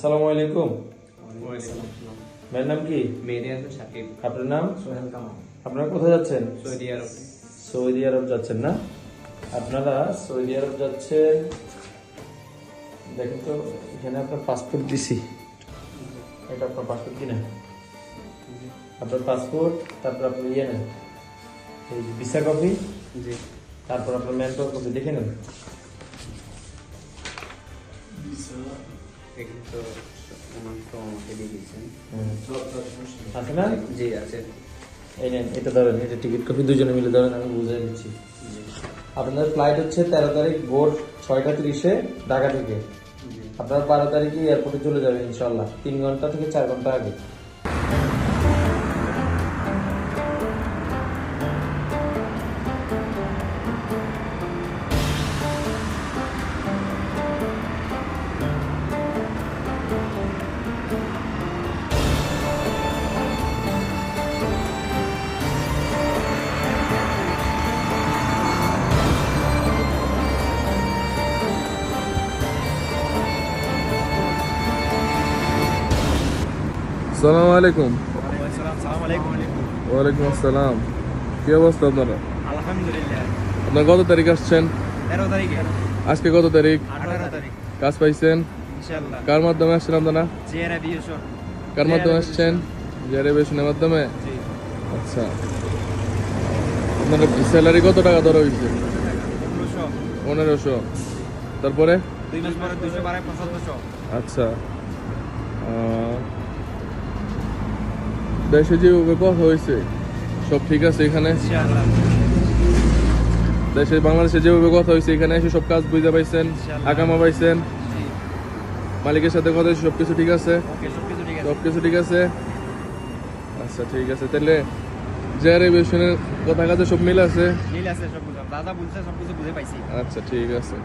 আসসালামু আলাইকুম। মেয়ের নাম কি? সাকিব। আপনার নাম? সোহেল কামাল। আপনারা কোথায় যাচ্ছেন? সৌদি আরব। সৌদি আরব যাচ্ছেন না? আপনারা সৌদি আরব যাচ্ছেন, দেখেন তো এখানে আপনার পাসপোর্ট দিছি, এটা আপনার পাসপোর্ট কিনা, আপনার পাসপোর্ট, তারপর আপনি ইয়ে নেন, এই ভিসা কপি, জি। তারপর আপনার ম্যান পাওয়ার কপি দেখে নেন। এখানে তো ওনার তো আমাকে দিয়ে দিয়েছেন। আছে না? জি আছে। এই নেন, এটা ধরেন, এটা টিকিট কপি দুজনে মিলে ধরেন, আমি বুঝিয়ে দিচ্ছি। আপনাদের ফ্লাইট হচ্ছে 13 তারিখ ভোর 6টা 30-এ ঢাকা থেকে। জি। আপনারা 12 তারিখে এয়ারপোর্টে চলে যাবেন ইনশাল্লাহ, 3 ঘন্টা থেকে 4 ঘন্টা আগে। আসসালামু আলাইকুম। আসসালামু আলাইকুম। ওয়ালাইকুম আসসালাম। কি অবস্থা আপনারা? আলহামদুলিল্লাহ। আপনার কত তারিখ আসছেন? 13 তারিখে। আজকে কত তারিখ? 18 তারিখ কাজ পাইছেন? ইনশাআল্লাহ। কার মাধ্যমে আসছেন আপনারা? জিয়ার এভিয়েশন। কার মাধ্যমে আসছেন? রিজার্ভেশনের মাধ্যমে। জি। আচ্ছা, আপনার স্যালারি কত টাকা ধরা হয়েছে? 1500। 1500। তারপরে 2 মাস পরে 200 বাড়ায় 7500। আচ্ছা, দেশে যেভাবে কথা হয়েছে সব ঠিক আছে এখানে? ইনশাআল্লাহ। দেশে বাংলাদেশে যেভাবে কথা হয়েছে এখানে এসে সব কাজ বুঝতে পাইছেন, আকামা পাইছেন, জি। মালিকের সাথে কথা হয়েছে, সবকিছু ঠিক আছে? ওকে, সবকিছু ঠিক আছে। সবকিছু ঠিক আছে। আচ্ছা ঠিক আছে, তাহলে রিজার্ভেশনের কথা কাজে সব মিল আছে। মিল আছে সবকিছু। দাদা বলছে সবকিছু বুঝে পাইছি। আচ্ছা ঠিক আছে।